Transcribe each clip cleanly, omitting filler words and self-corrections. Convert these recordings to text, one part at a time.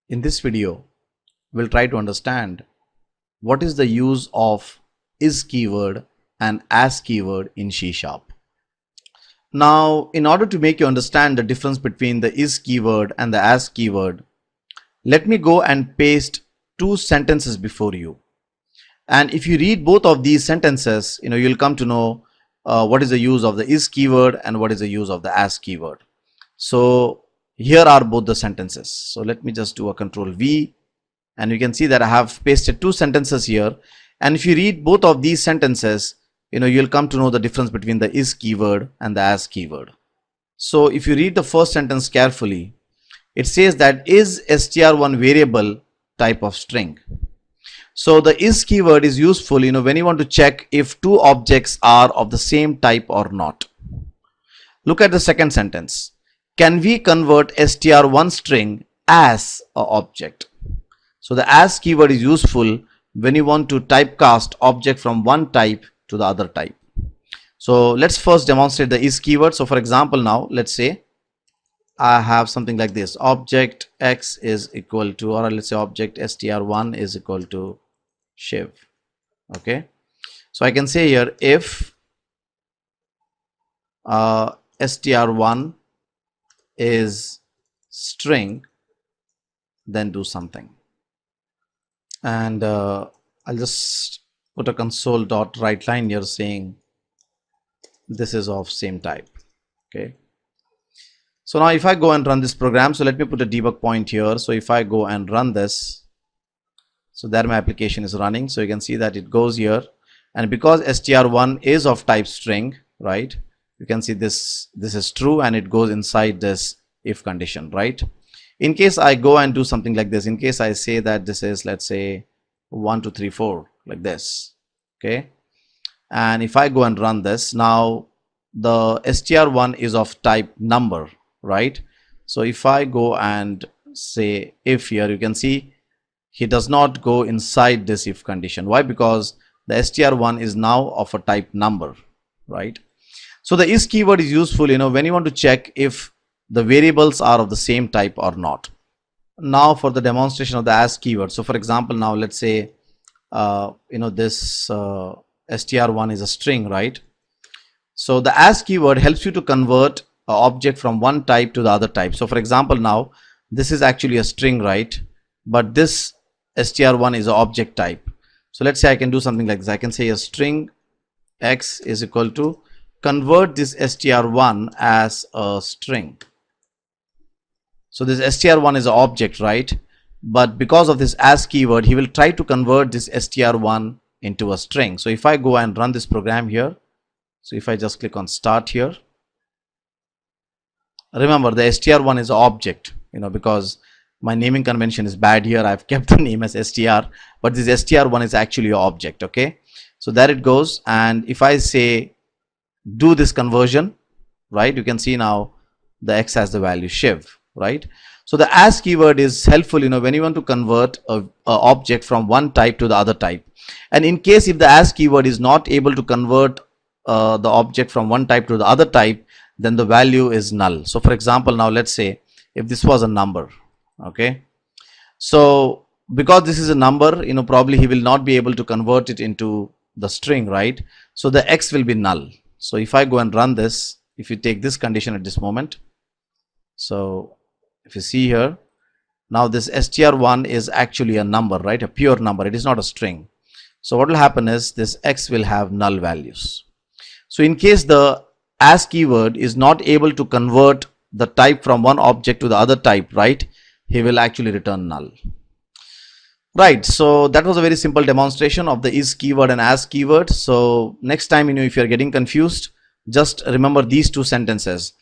In this video, we'll try to understand what is the use of is keyword and as keyword in C#. Now, in order to make you understand the difference between the is keyword and the as keyword, let me go and paste two sentences before you. And if you read both of these sentences, you'll come to know what is the use of the is keyword and what is the use of the as keyword. So here are both the sentences. So let me just do a Control V, and you can see that I have pasted two sentences here. And if you read both of these sentences, you'll come to know the difference between the is keyword and the as keyword. So if you read the first sentence carefully, it says that is str1 variable type of string. So the is keyword is useful when you want to check if two objects are of the same type or not. Look at the second sentence. Can we convert str1 string as an object? So the as keyword is useful when you want to typecast object from one type to the other type. So let's first demonstrate the is keyword. So for example, now let's say I have something like this: object x is equal to, or let's say object str1 is equal to Shiv. Okay, so I can say here if str1 is string, then do something. And I'll just put a console.writeLine here saying this is of same type. Okay, so now if I go and run this program, so let me put a debug point here. So if I go and run this, so there my application is running. So you can see that it goes here, and because str1 is of type string, right, you can see this is true, and it goes inside this if condition, right? In case I go and do something like this, in case I say that this is, let's say 1 2 3 4, like this, okay, and if I go and run this, now the str1 is of type number, right? So if I go and say if here, you can see he does not go inside this if condition. Why? Because the str1 is now of a type number, right? So the is keyword is useful when you want to check if the variables are of the same type or not. Now for the demonstration of the as keyword, so for example, now let's say this str1 is a string, right? So the as keyword helps you to convert an object from one type to the other type. So for example, now this is actually a string, right? But this str1 is an object type. So let's say I can do something like this. I can say a string x is equal to convert this str1 as a string. So this str1 is an object, right? But because of this as keyword, he will try to convert this str1 into a string. So if I go and run this program here, so if I just click on start here, remember the str1 is an object, because my naming convention is bad here. I've kept the name as str, but this str1 is actually an object. Okay, so there it goes. And if I say do this conversion, right, you can see now the x has the value Shiv, right? So the as keyword is helpful when you want to convert a object from one type to the other type. And in case if the as keyword is not able to convert the object from one type to the other type, then the value is null. So for example, now let's say if this was a number, okay, so because this is a number, probably he will not be able to convert it into the string, right? So the x will be null. So if I go and run this, if you take this condition at this moment, so if you see here, now this str1 is actually a number, right? A pure number. It is not a string. So what will happen is this x will have null values. So in case the as keyword is not able to convert the type from one object to the other type, right, he will actually return null. Right, so that was a very simple demonstration of the is keyword and as keyword. So next time, if you're getting confused, just remember these two sentences.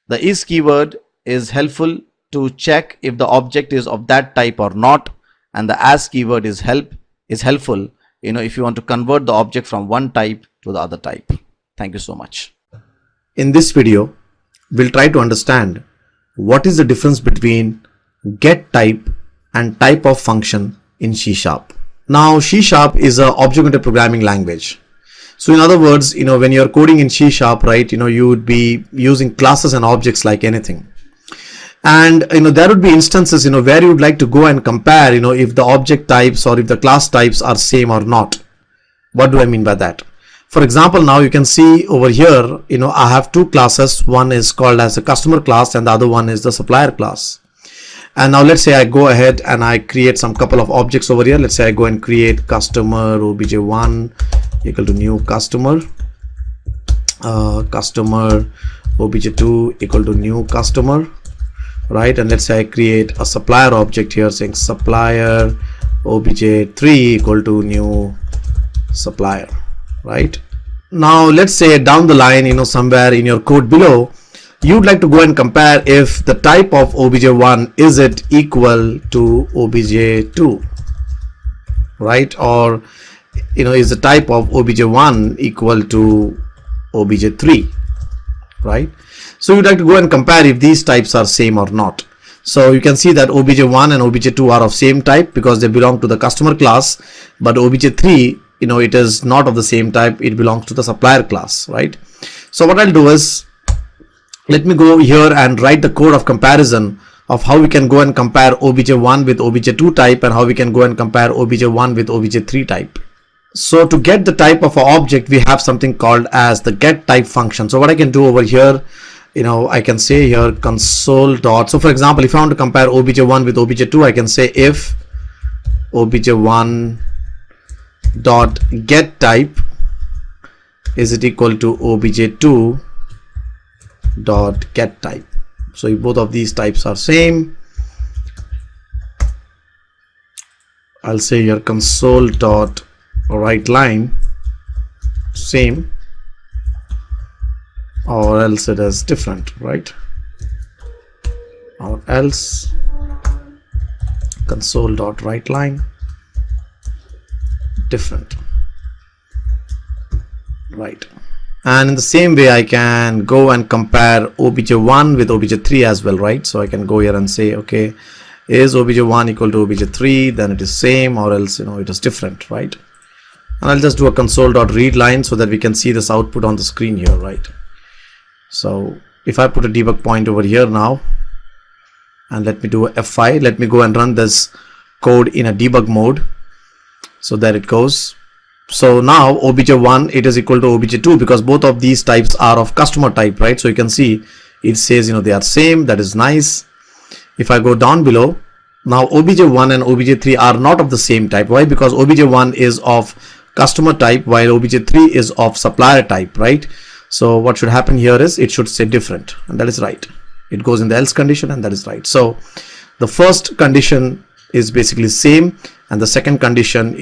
The is keyword is helpful to check if the object is of that type or not, and the as keyword is helpful if you want to convert the object from one type to the other type. Thank you so much. In this video, we'll try to understand what is the difference between getType and typeof function in C#. Now C# is an object-oriented programming language. So in other words, when you're coding in C#, right, you would be using classes and objects like anything. And there would be instances where you would like to go and compare if the object types or if the class types are same or not. What do I mean by that? For example, now you can see over here I have two classes. One is called as a customer class and the other one is the supplier class. And now let's say I go ahead and I create some couple of objects over here. Let's say I go and create customer obj1 equal to new customer, customer obj2 equal to new customer, right? And let's say I create a supplier object here saying supplier obj3 equal to new supplier, right? Now let's say down the line somewhere in your code below you'd like to go and compare if the type of obj1 is it equal to obj2, right? Or is the type of obj1 equal to obj3, right? So you'd like to go and compare if these types are same or not. So you can see that obj1 and obj2 are of same type because they belong to the customer class, but obj3 it is not of the same type, it belongs to the supplier class, right? So what I'll do is, let me go here and write the code of comparison of how we can go and compare obj1 with obj2 type and how we can go and compare obj1 with obj3 type. So to get the type of an object, we have something called as the get type function. So what I can do over here, I can say here console dot. So for example, if I want to compare obj1 with obj2, I can say if obj1 dot get type is it equal to obj2 dot get type. So if both of these types are same, I'll say here console dot write line same, or else it is different, right? Or else console dot write line different, right? And in the same way I can go and compare obj1 with obj3 as well, right? So I can go here and say, okay, is obj1 equal to obj3, then it is same, or else it is different, right? And I'll just do a console.read line so that we can see this output on the screen here, right? So if I put a debug point over here now and let me do a F5, let me go and run this code in a debug mode. So there it goes. So now obj1 it is equal to obj2 because both of these types are of customer type, right? So you can see it says they are same. That is nice. If I go down below, now obj1 and obj3 are not of the same type. Why? Because obj1 is of customer type while obj3 is of supplier type, right? So what should happen here is it should say different, and that is right. It goes in the else condition, and that is right. So the first condition is basically same, and the second condition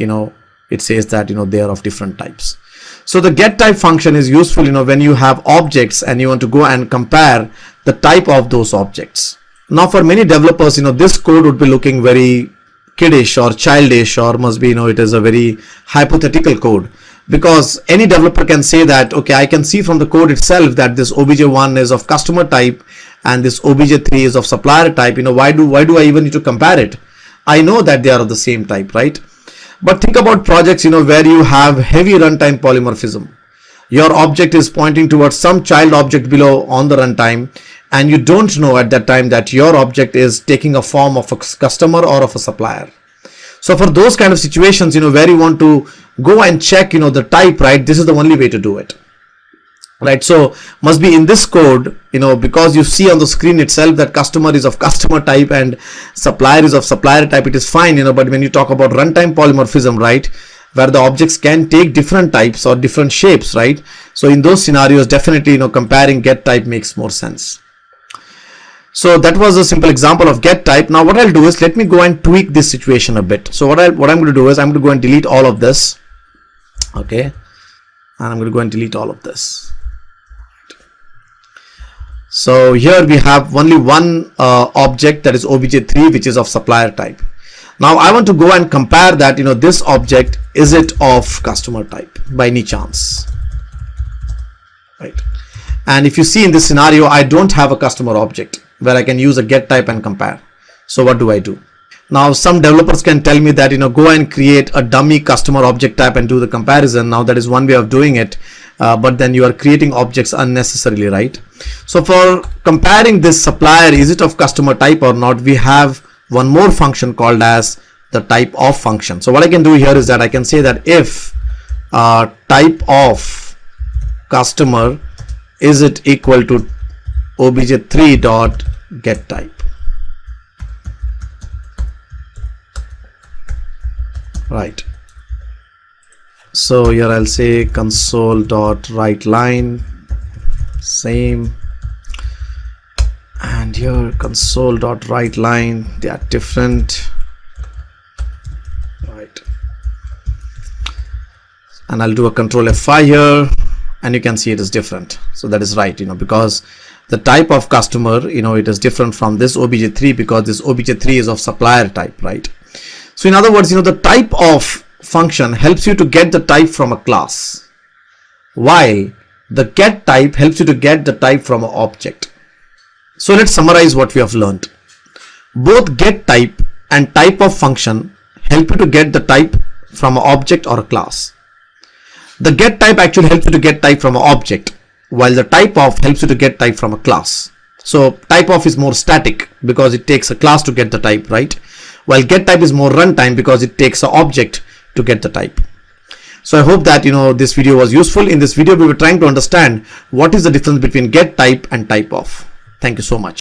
it says that they are of different types. So the get type function is useful when you have objects and you want to go and compare the type of those objects. Now for many developers this code would be looking very kiddish or childish, or must be it is a very hypothetical code, because any developer can say that, okay, I can see from the code itself that this obj1 is of customer type and this obj3 is of supplier type. Why do I even need to compare it? I know that they are of the same type, right? But think about projects where you have heavy runtime polymorphism. Your object is pointing towards some child object below on the runtime, and you don't know at that time that your object is taking a form of a customer or of a supplier. So for those kind of situations where you want to go and check the type, right, this is the only way to do it, right? So must be in this code because you see on the screen itself that customer is of customer type and supplier is of supplier type, it is fine, but when you talk about runtime polymorphism, right, where the objects can take different types or different shapes, right? So in those scenarios, definitely comparing get type makes more sense. So that was a simple example of get type. Now what I'll do is, let me go and tweak this situation a bit. So what I'm going to do is I'm going to go and delete all of this, okay, and I'm going to go and delete all of this. So here we have only one object, that is obj3, which is of supplier type. Now I want to go and compare that this object, is it of customer type by any chance, right? And if you see in this scenario, I don't have a customer object where I can use a get type and compare. So what do I do? Now some developers can tell me that go and create a dummy customer object type and do the comparison. Now that is one way of doing it, but then you are creating objects unnecessarily, right? So for comparing this supplier, is it of customer type or not, we have one more function called as the type of function. So what I can do here is that I can say that if type of customer is it equal to obj3 dot get type, right? So here I'll say console dot write line, same, and here console dot write line, they are different, right? And I'll do a control F5 here, and you can see it is different. So that is right, because the type of customer, it is different from this obj3, because this obj3 is of supplier type, right? So in other words, the type of function helps you to get the type from a class, while the get type helps you to get the type from an object. So let's summarize what we have learned. Both get type and type of function help you to get the type from an object or a class. The get type actually helps you to get type from an object, while the type of helps you to get type from a class. So type of is more static because it takes a class to get the type, right? While get type is more runtime because it takes an object to get the type. So I hope that this video was useful. In this video we were trying to understand what is the difference between get type and type of. Thank you so much.